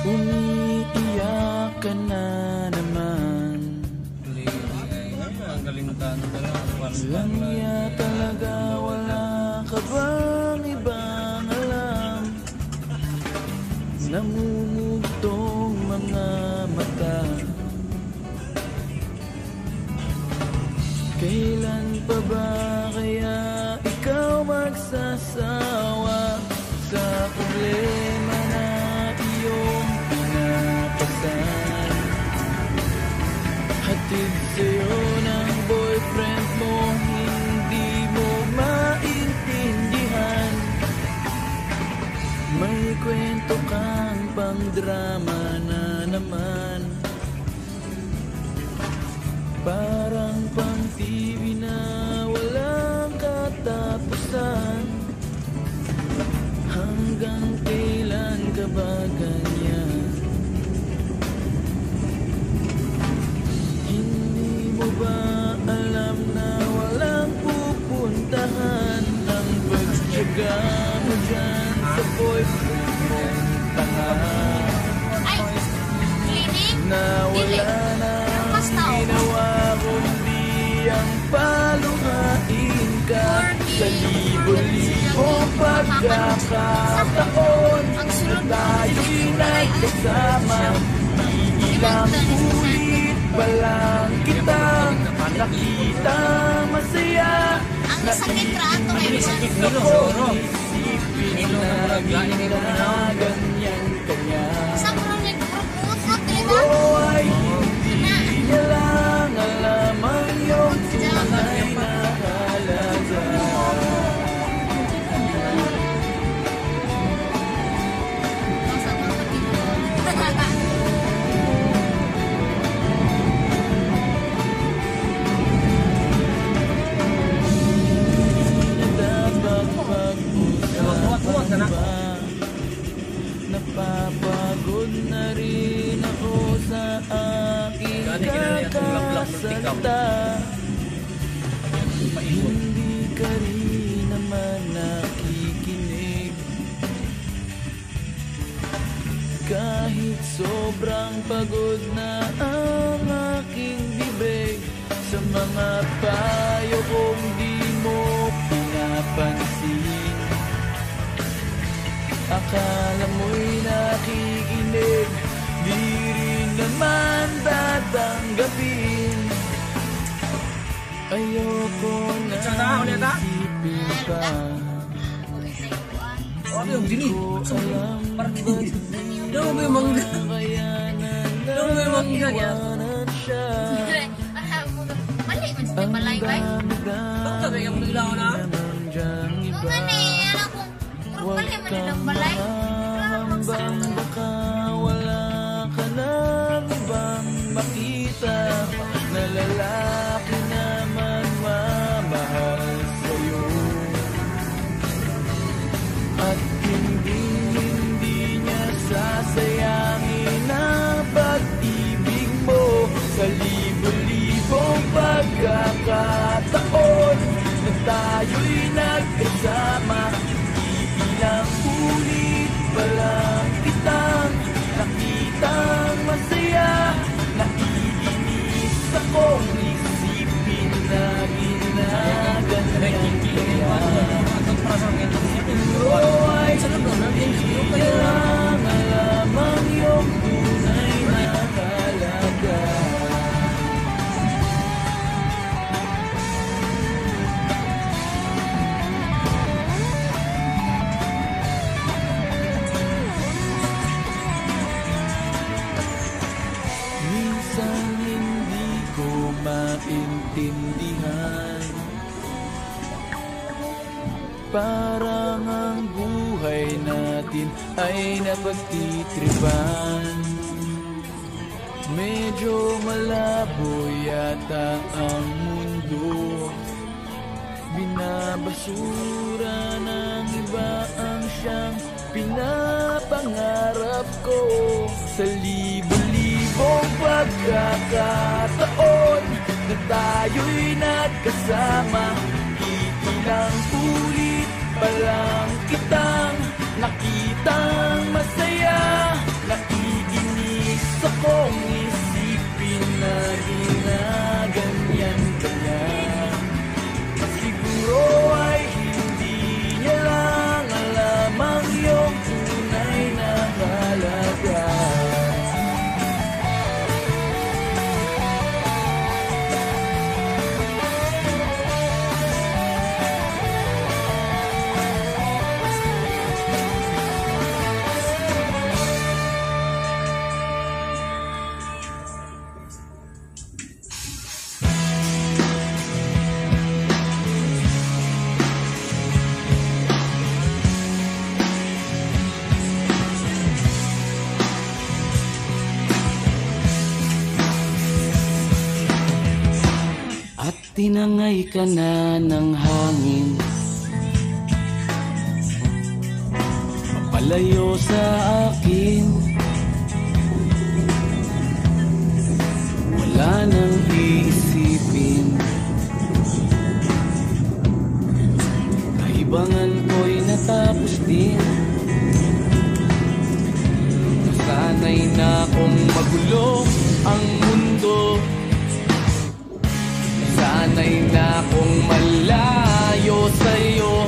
Umiiyak ka na naman. Ang galing talaga. Lang niya talaga, wala ka bang ibang alam? Namumugtong mga mata. Kailan pa ba kaya ikaw magsasawa sa problema na iyong pinapasan? Hatid sa'yo ng boyfriend mo, hindi mo maintindihan. May kwento kang pang drama na naman. Parang pang TV na walang katapusan. Hanggang kailan ka ba ganyan? Hindi mo ba alam na walang pupuntahan ang pagtyaga mo dyan sa boyfriend mong tanga? Na wala na ginawa kundi ang paluhain ka sa libo-libong pagkakataon na tayo'y nagkasama. Ilang ulit pa lang kitang nakita masaya. Na iisip ko, isipin na ginaganyan kanya. Puro ay hindi niya lang alam ang iyong tunay na halaga. Napapagod na rin ako sa aking kakasalita. Hindi ka rin naman nakikinig. Kahit sobrang pagod na ang aking bibig, sa mga payo kong di mo pinapansin. Akala mo'y nakikinig, di rin naman tatanggapin. Ayoko na isipin pa. Hindi ko alam ba't di mo kayanan na iwanan siya. Ang dami-dami naman dyang iba. Huwag kang mahambang, baka wala ka nang ibang makita na lalaki naman mamahal sa'yo. At hindi niya sasayangin ang pag-ibig mo sa libo-libong pagkakataon na tayo'y nagkasama. Ilang ulit pa lang kitang nakitang masaya. Naiinis akong isipin na ginaganyan kaya. Pero ay hindi lang alam ang iyong tunay na halaga. Hindi ko maintindihan. Parang ang buhay natin ay napagtitripan. Medyo malabo yata ang mundo. Binabasura ng iba ang siyang pinapangarap ko. Sa libo-libong pagkakataon na tayo'y nagkasama, ilang ulit pa lang kitang nakitang masaya. tinangay ka na ng hangin, papalayo sa akin. Wala nang iisipin, kahibangan ko'y natapos din. Nasanay na akong magulo ang mundo, sanay na akong malayo sa'yo.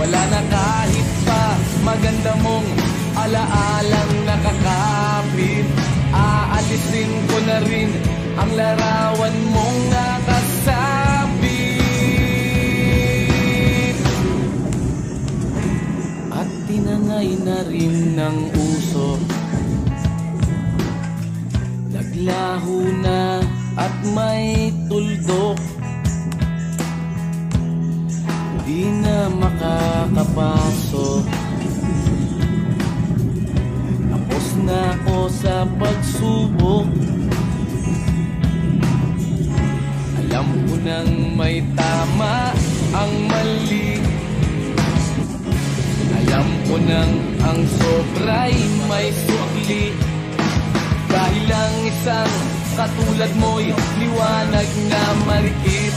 Wala na kahit pa maganda mong alaalang nakakapit. Aalisin ko na rin ang larawan mong nakasabit. At tinangay na rin ng usok, naglaho na at may tuldok. Di na makakapasok, tapos na ako sa pagsubok. Alam ko nang may tama ang mali, alam ko nang ang sobra'y may sukli. Dahil ang isang katulad mo'y liwanag na marikit,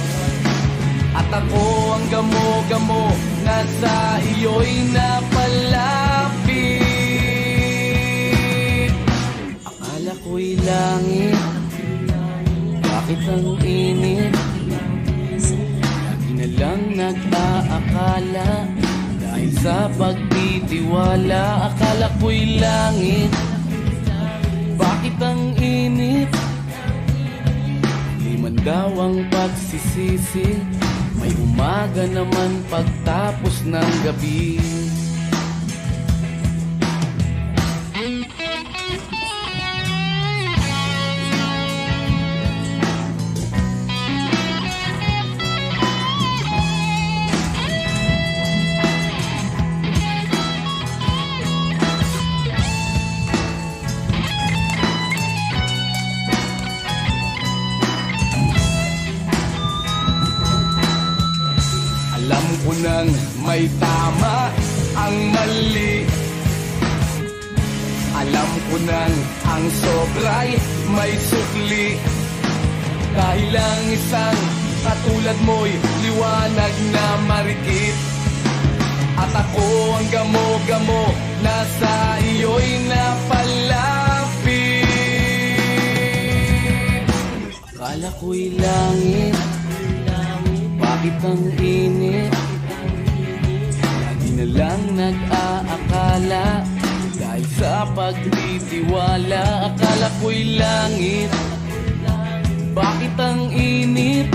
at ako ang gamo-gamo na sa iyo'y napalapit. Akala ko'y langit, bakit ang init? Lagi na lang nag-aakala, dahil sa pagtitiwala. Akala ko'y langit, bakit ang init? Liman daw ang pagsisisi, may umaga naman pagtapos ng gabi. Alam ko nang may tama ang mali, alam ko nang ang sobra'y may sukli. Dahil ang isang katulad mo'y liwanag na marikit, at ako ang gamo-gamo na sa iyo'y napalapit. Akala ko'y langit, bakit ang init? Lagi na lang nag-aakala, dahil sa pagtitiwala. Akala ko'y langit, bakit ang init?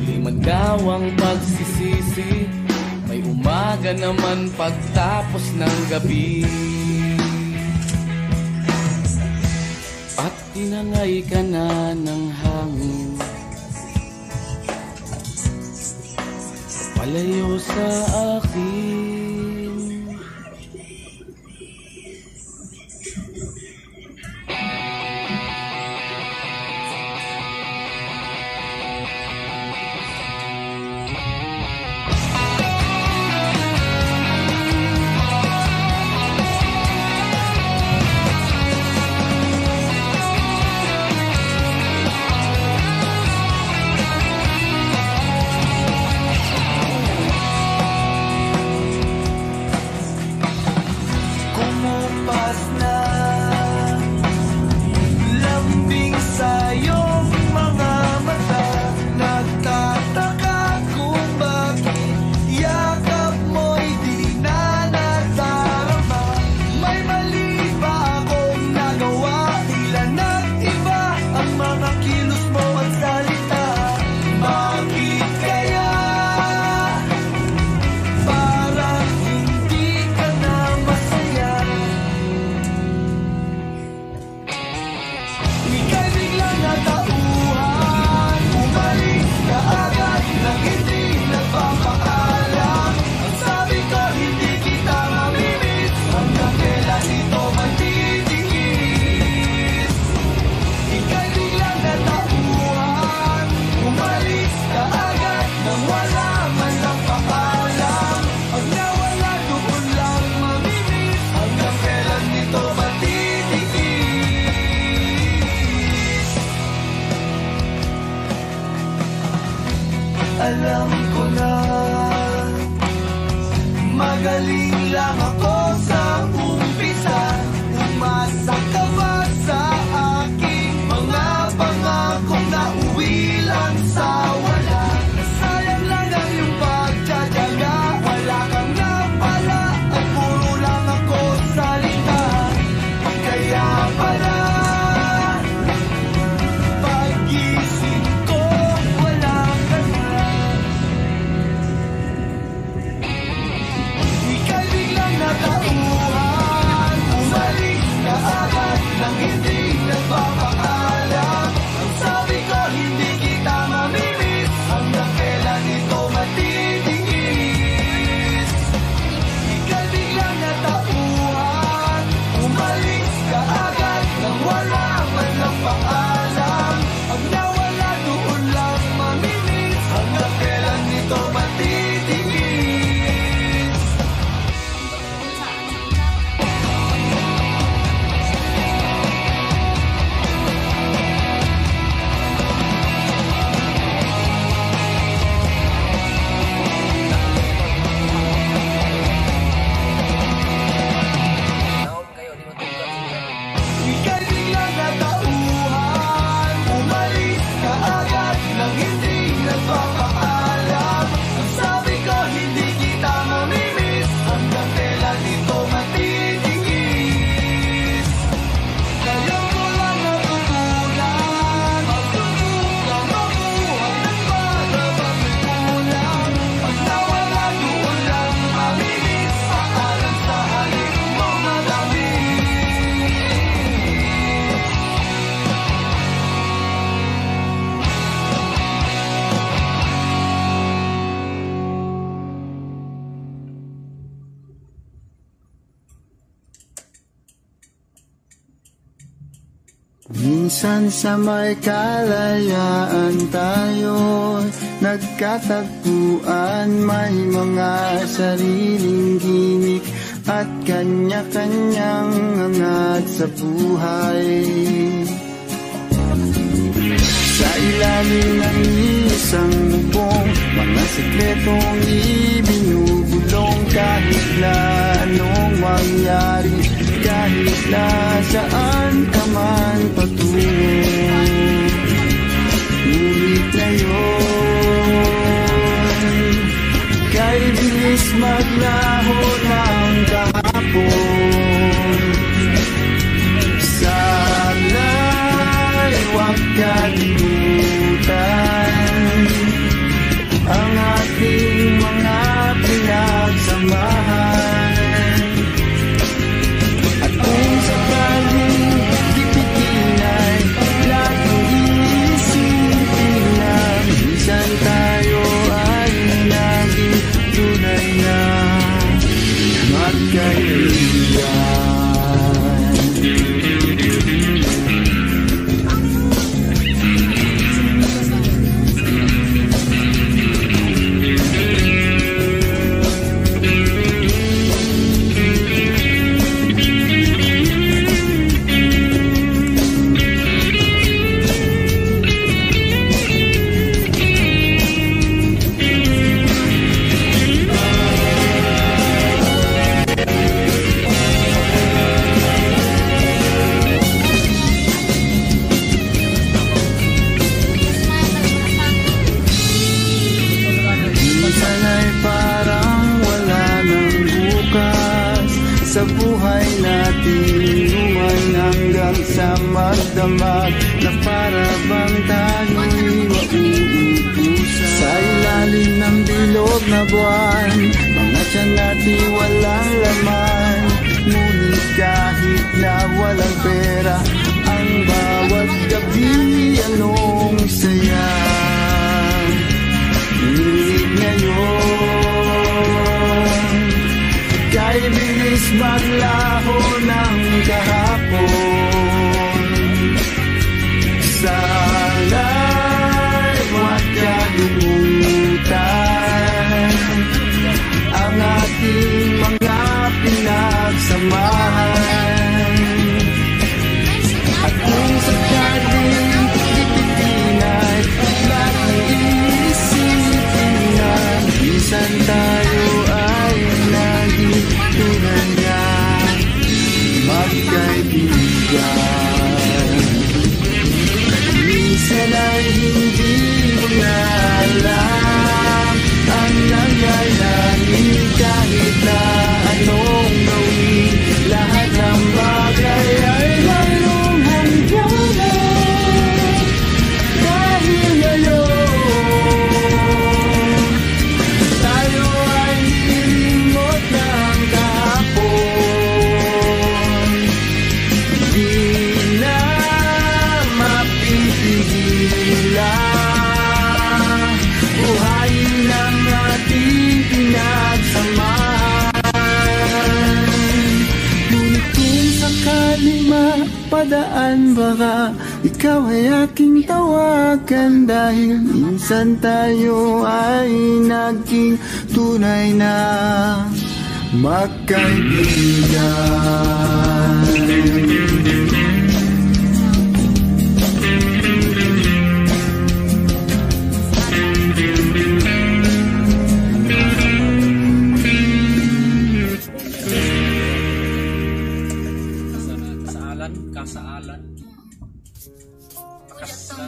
Liman daw ang pagsisisi, may umaga naman pagtapos ng gabi. At tinangay ka na ng hangin, palayo sa akin. Minsan sa may kalayaan tayo nagkatagpuan, may mga sariling gimik at kanya-kanyang angat sa buhay. Sa ilalim ng isang bubong, mga sekretong ibinubulong, kahit na anong mangyari, kahit na saan ka man patungo. Ngunit ngayon, kay bilis maglaho ng kahapon. Sana'y huwag kalimutan ang ating mga pinagsamahan. At kung sakaling kipitin ay laging iisipin na minsan tayo ay naging tunay na magkaibigan. Sa buhay natin, luman hanggang sa magdamag, na para bang tayo'y mauubusan. Sa ilalim ng bilog na buwan, mga tiyan natin walang laman. Ngunit kahit na walang pera, ang bawat gabi anong saya. Ngunit ngayon, kay bilis maglaho ng kahapon. Sana'y huwag kalimutan ang ating mga pinagsamahan. At kung sakaling ipitin ay laging iisipin na minsan tayo ay naging tunay na magkaibigan. Minsan ay hindi mo na alam ang nangyayari, kahit na anong gawin, lahat ng bagay ay mayroong hangganan. Dahil ngayon, tayo ay nilimot ng kahapon. Di na mapipigilan, buhayin ang ating pinagsamahan. Ngunit kung sakali mapadaan, baka ikaw ay aking tawagan, dahil minsan tayo ay naging tunay na magkaibigan. Kasaalan.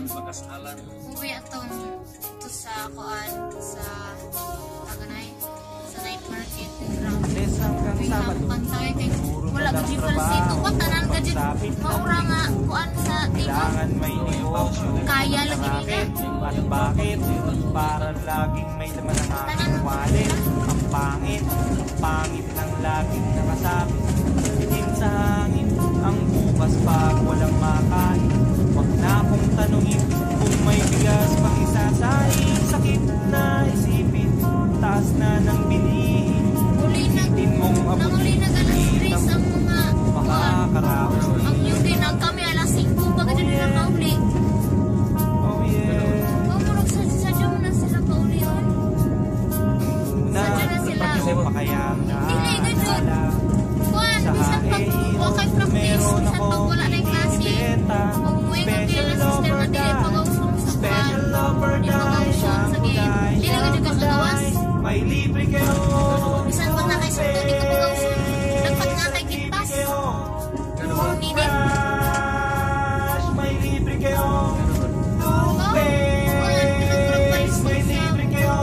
Pagkasalan. Uwi atong ito sa kuan sa Taganay, sa night market. Hanggang Sabado. Wala ka falsito ko tanan ka jud. Maura nga kuan sa timo. Kailangan may negosyo. Kaya lagi nila. At bakit? Para laging may laman ang aking wallet. Ang pangit ng laging nakasabit. Bitin sa hangin ang bukas pag walang makain. Huwag na akong tanungin kung may bigas pang isasain. Sakit na isipin, taas na ng bilihin. Itin mong Nanguli na galas 3 ang mga makakaraos. ang yun din ang kami alas 5 pag kay practice. meron Minsan pag akong wala na yung klase, ibenta. pag-uwi ka kaya Special na sister lover na dili pag-ausong sa Special kwan. lover Di pag-ausong sa game. Dili ka dyan kakagawas. may libre kayo. Minsan pag na kay sakto, di ka pag-ausong. Nagpat nga kay kintas. Ninit. May libre kayo. Oh, pinag-provide May libre kayo.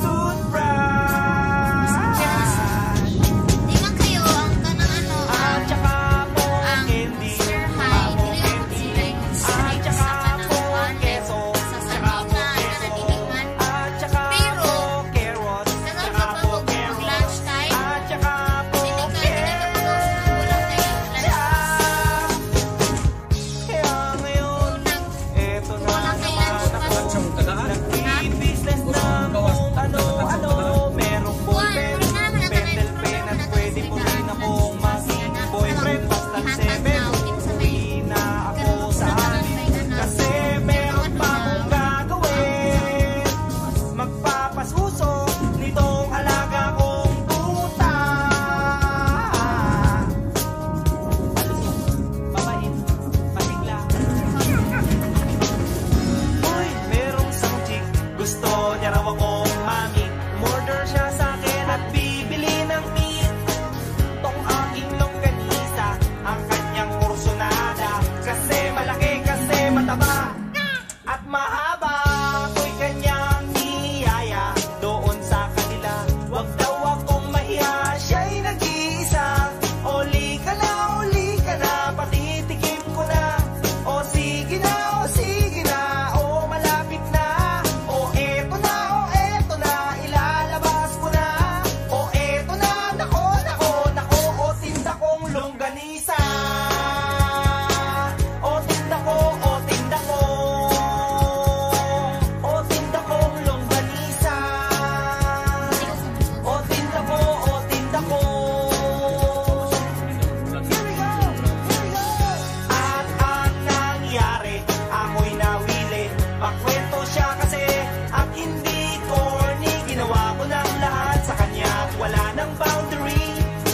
Toothbrush. Di man kayo ang kanang ano, At saka po ang candy. Sir High, dili ko sila yung straight sa kanang one keso. sa sanay na kanang diliman. At saka Pero, po carrots. Tagal Saka ka pa po mag carrots. lunch time. At saka po Dili ka pag-ausong kulang kayo lunch. Kaya ngayon, eto na Kulang kayo naman lunch ako. pass. Nag-i-business na kung ano-ano. Merong ballpen, pencil pen, at pwede mo rin akong maging boyfriend. Basta't 7, uwi na ako sa amin. Kasi meron pa akong gagawin. Magpapasuso nitong alaga kong tuta. Mabait, masigla. Uy, merong isang chick, gusto niya raw akong mami. Murder siya sa akin at bibili ng meat. Tong aking longganisa, ang kanyang kursonada. Kasi malaki, kasi mataba, at mahaba. Ako'y kanyang niyaya doon sa kanila. Wag daw akong mahiya, siya'y nag-iisa. Oli ka na, patitikim ko na. O sige na, o malapit na. O eto na, ilalabas ko na. O eto na, nako, o tinda kong longganisa. O tinda ko, o tinda ko. O tinda kong longganisa. O tinda ko, o tinda ko. Here we go. At ang nangyari, ako'y nawili. Pakwento siya kasi at hindi corny. Ginawa ko ng lahat sa kanya, wala nang boundary.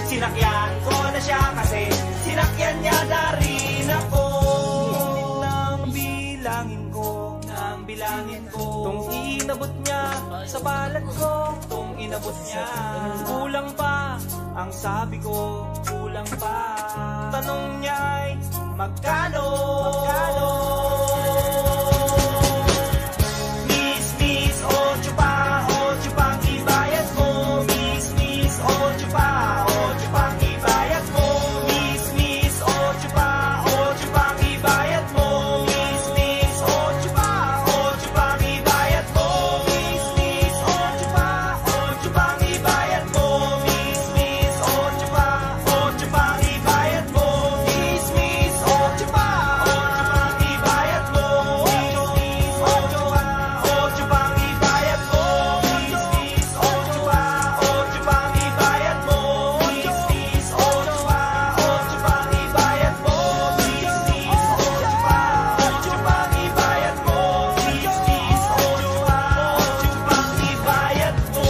Sinakyan ko na siya kasi sinakyan niya na rin ako. Nang bilangin ko, tong inabot niya sa balat ko, tong inabot niya. Kulang pa, ang sabi ko, kulang pa. Tanong niya'y magkano? Miss, ocho pang ibayad mo. Miss, ocho pang ibayad mo. Miss, ocho pang ibayad mo. Miss, ocho pang ibayad mo. Miss, ocho pang ibayad mo. Miss, ocho pang ibayad mo. Miss, ocho pang ibayad mo. Miss, ocho pang ibayad mo. Miss, ocho pang ibayad mo. Miss, ocho pang ibayad mo. Miss, ocho pang ibayad mo. Miss, ocho pang ibayad mo.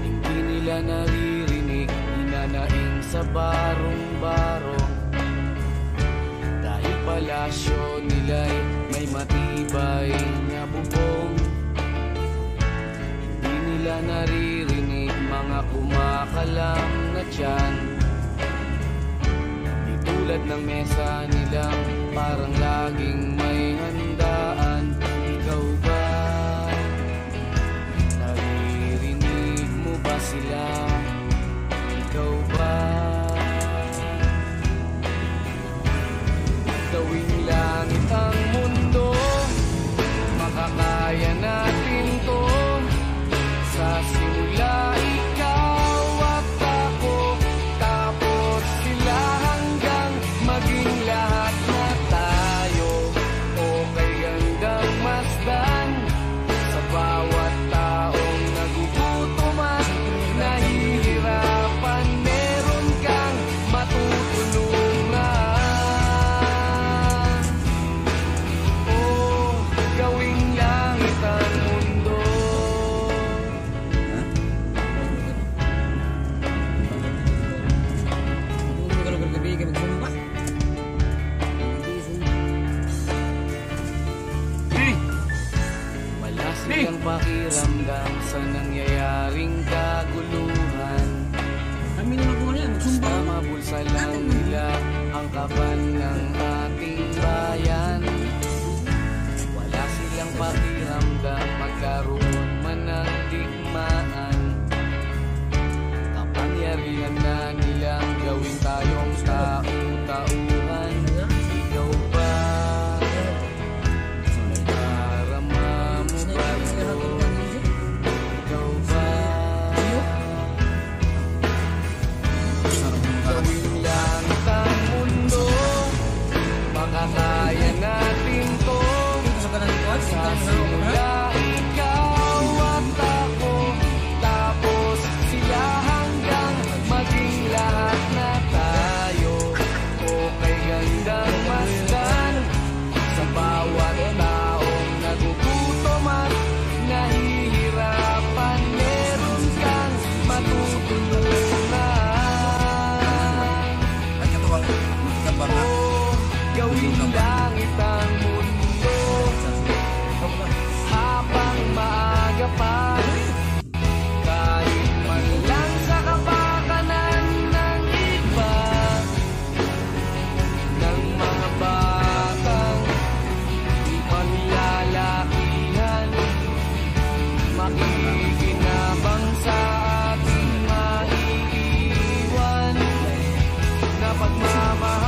Hindi nila naririnig, hinanaing sa barong-barong. Dahil palasyo nila'y may matibay na bubong. Hindi nila naririnig mga kumakalam na tiyan. Di tulad ng mesa nilang parang laging may handaan. Ikaw ba? Naririnig mo ba sila? Ikaw ba? Gawing langit ang mundo, makakaya natin to. pakiramdam sa nangyayaring kaguluhan. Basta mabulsa lang nila ang kaban ng ating bayan. Wala silang pakiramdam magkaroon man ng digmaan. Kapangyarihan na nilang gawin tayong tau-tauhan. Ikaw ba? Nadarama mo ba ito? Ikaw ba? Gawin langit ang mundo, makakaya natin to. Sa simula ikaw at ako, tapos sila hanggang maging lahat na tayo. Okay gandang masdan sa bawat taong nagugutom at nahihirapan. Meron kang matutulungan. Gawin langit ang mundo habang maaga pa. Kahit man lang sa kapakanan ng iba, ng mga batang di paglalakihan, makikinabang sa ating maiiwan na pagmamahal.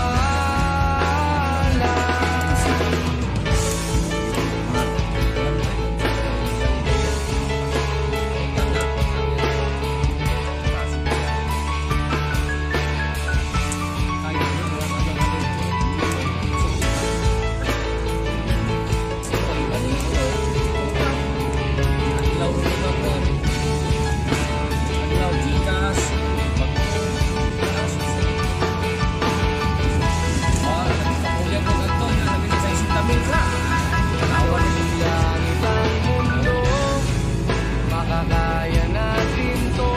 Makakaya natin to.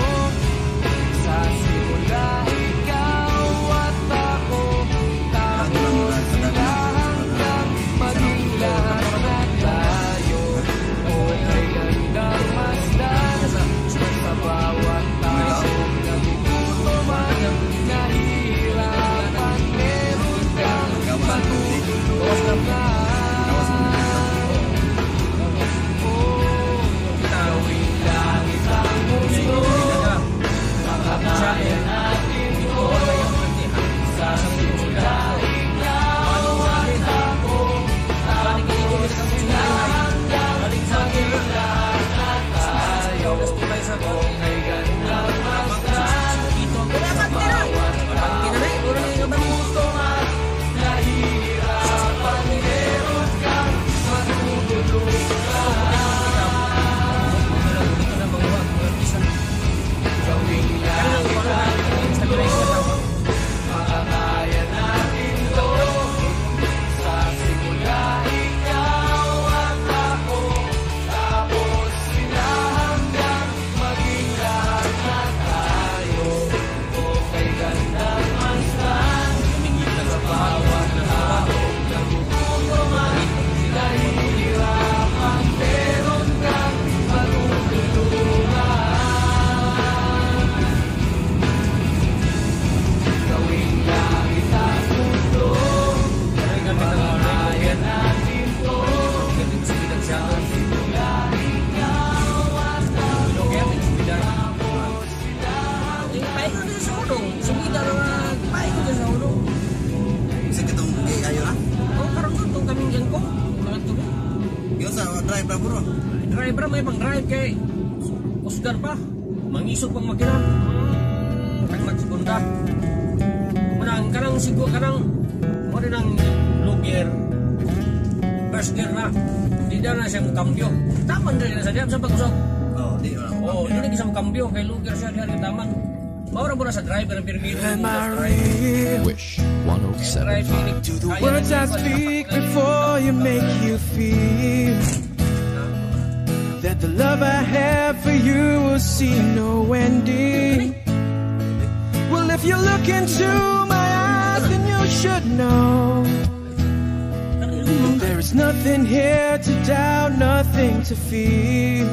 Sa simula ikaw at ako, tapos sila hanggang maging lahat na tayo. Okay gandang masdan sa bawat taong nagugutom at nahihirapan. Meron kang matutulungan. Makakaya natin to. Sa simula ikaw at ako, tapos sila hanggang maging lahat na tayo. Okay gandang masdan sa bawat taong nagugutom at nahihirapan. Meron kang matutulungan. Gawing langit ang mundo, makakaya natin to. Sa simula ikaw at ako, tapos sila hanggang maging lahat na tayo. Okay gandang masdan sa bawat taong nagugutom at nahihirapan. Meron kang matutulungan. Gawing langit ang mundo, makakaya natin to. Sa simula ikaw at ako, tapos sila Paingon din sa ulo. Sumida lang paingon din sa ulo. Sa kitong ayo na? O karang tutong kaming yan ko. Yung sa drive na puro? Driver may pang drive kay Oscar pa. Mangisog pang makina. Kang magsegunda. Manang karang siguro karang mo rin ang lugyer. First gear na. Hindi na siya mukambyo. Taman rin na sa diyan sa pag-usok. Oo, di na. Oo, hindi na siya mukambyo. Kay lugyer siya diyan taman. Maura mo na sa driver ang pirmiro. Wish 107.5. To the words I speak before you make you feel that the love I have for you will see no ending. Well, if you look into my eyes, then you should know there is nothing here to doubt, nothing to fear.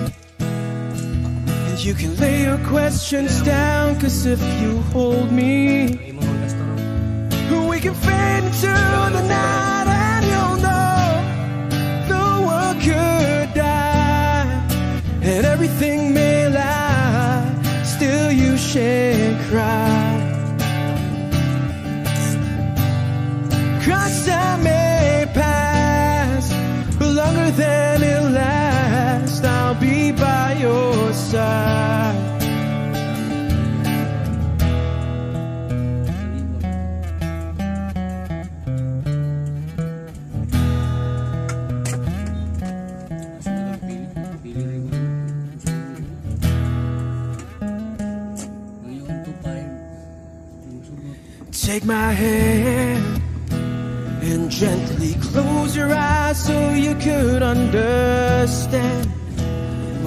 You can lay your questions down, 'cause if you hold me, we can fade into the night, and you'll know the world could die and everything may lie, still you shan't cry. 'Cause time may pass, but longer than it lasts, I'll be by your side. Take my hand and gently close your eyes so you could understand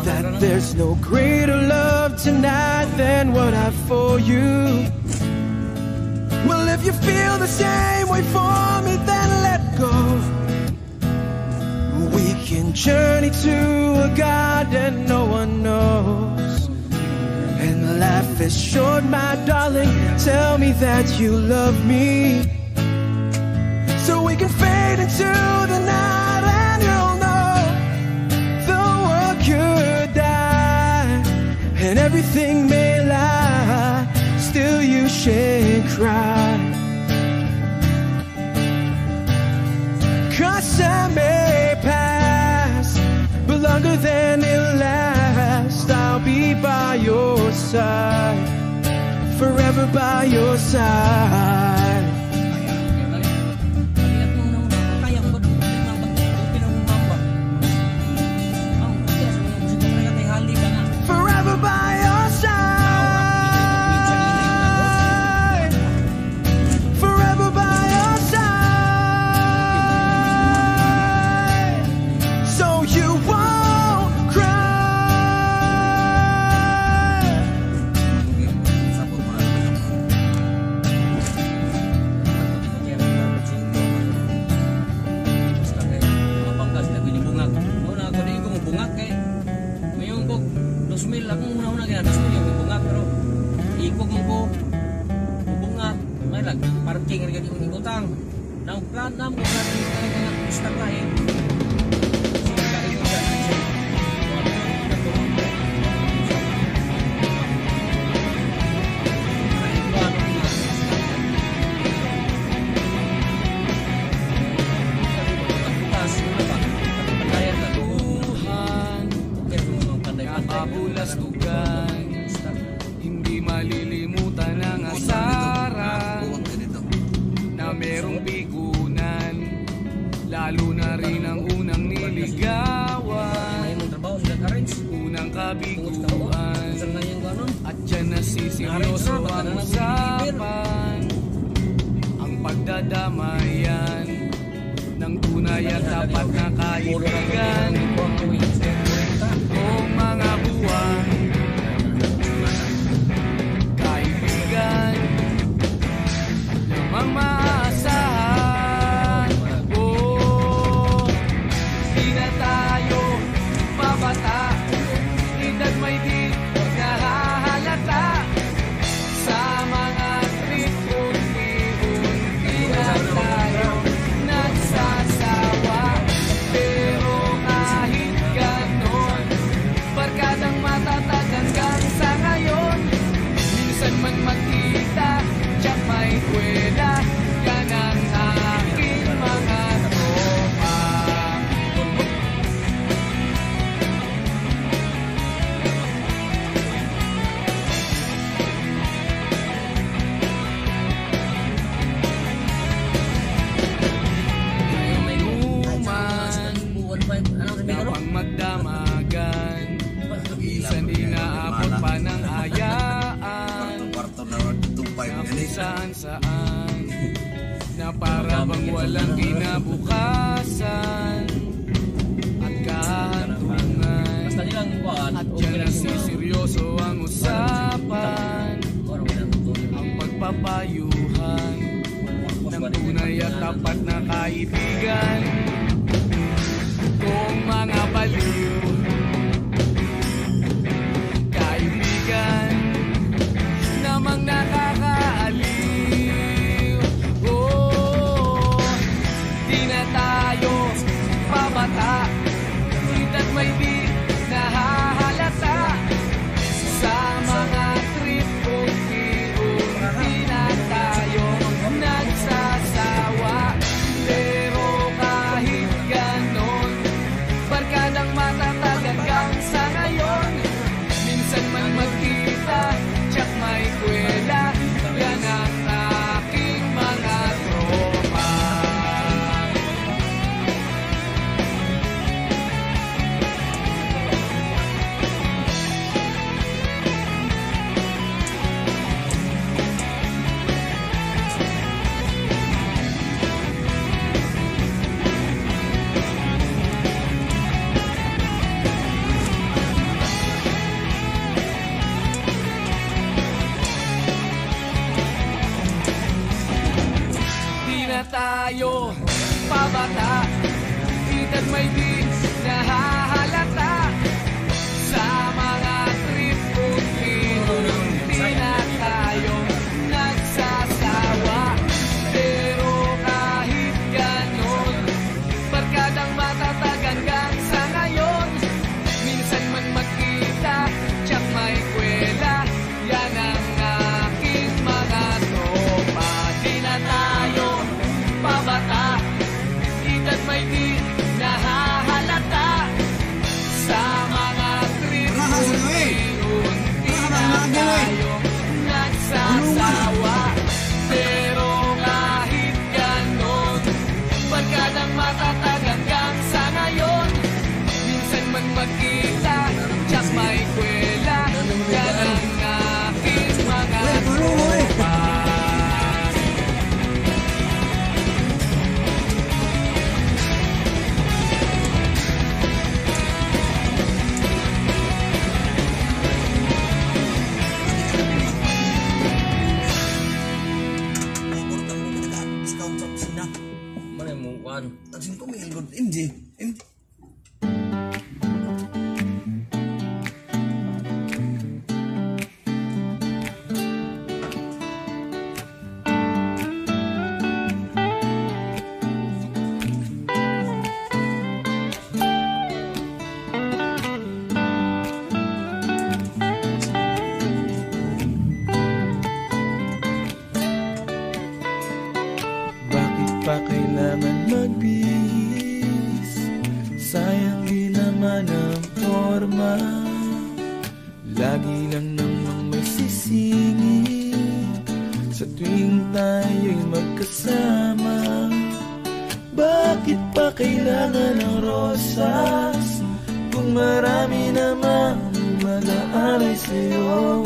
that there's no greater love tonight than what I've for you. Well, if you feel the same way for me, then let go. We can journey to a garden no one knows. And life is short, my darling, tell me that you love me, so we can fade into the night, and you'll know the world could die and everything may lie, still you shan't cry. 'Cause time may pass, but longer than it lasts, I'll be by your side, forever by your side. Forever by your side, forever by your side, so you won't cry. Ako muna kaya das mo yung bunga, pero ikog mo ko bunga may lag parking nga yung utang nang plan nam ko na gusto ka eh. Kabulastugan, hindi malilimutan ang asaran na merong bigunan, lalo na rin ang unang niligawan, unang kabiguan, at dyan nasiseryoso ang usapan, ang pagdadamayan ng tunay at tapat na kaibigan. Kung mga buwan, kaibigan, lamang maasahan. Oh, di na tayo babata, edad may di nahahalata. Sa mga trip, unti-unti na tayo nagsasawa. Pero kahit ganon, barkadang matatag hanggang sa ngayon. Minsan man magkita, tiyak may kwela, yan ang aking mga tropa. May numan na pang magdamagan, minsan di naabot pa ng ayaan, na kung saan-saan, na para bang walang kinabukasan at kahantungan. At dyan nasiseryoso ang usapan, ang pagpapayuhan ng tunay at tapat na kaibigan. Kung mga baliw, tayo pabata, edad may di nahahalata. Sa mga trip kung di na tayo nagsasawa. Pero kahit ganon, barkadang matatag hanggang sa ngayon. Minsan man magkita, tsak may kwela, yan ang aking mga tropa. Di na tayo pabata, edad may di nahahalata. Sa mga trip di na tayo nagsasawa. Pero kahit ganon, barkadang matatag hanggang sa ngayon. Minsan man magkita, tsak may kwela, yan ang aking mga tropa. Discount sa kusina. Mana mo kuan? Tagsin ko may good MJ. Bakit pa kailangan magbihis? Sayang di naman ang forma. Lagi lang namang may sisingit sa tuwing tayo'y magkasama. Bakit pa kailangan ng rosas kung marami namang mag-aalay sa'yo?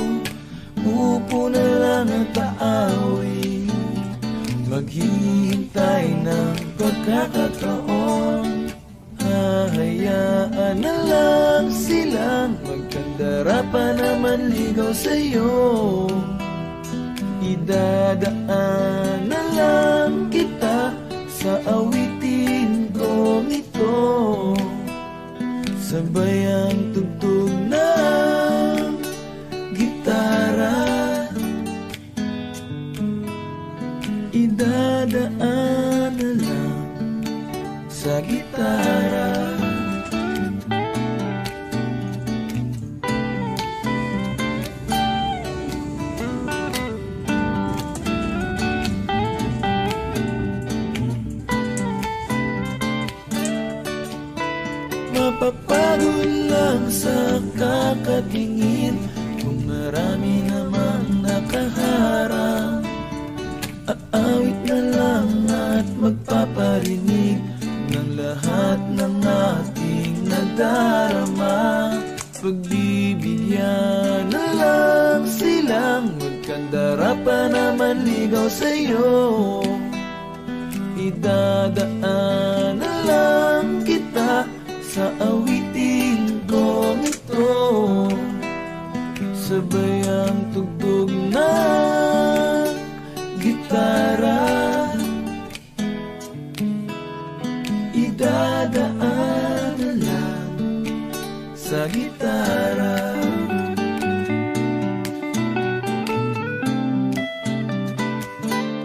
Upo na lang at aaway, maghihintay ng pagkakataon. Hahayaan na lang silang magkandara pa naman ligaw sa'yo. Idadaan na lang kita sa awitin kong ito, sabay ang tugtog ng gitara. Idadaan na lang sa gitara. Mapapagod lang sa kakatingin kung marami namang nakaharang. Aawit na lang at magpaparinig ng lahat ng ating nadarama. Pagbibigyan na lang silang magkandara pa naman ligaw sa'yo. Idadaan na lang kita sa awitin kong ito, sabay ang tugtog ng gitara. Idadaan na lang sa gitara.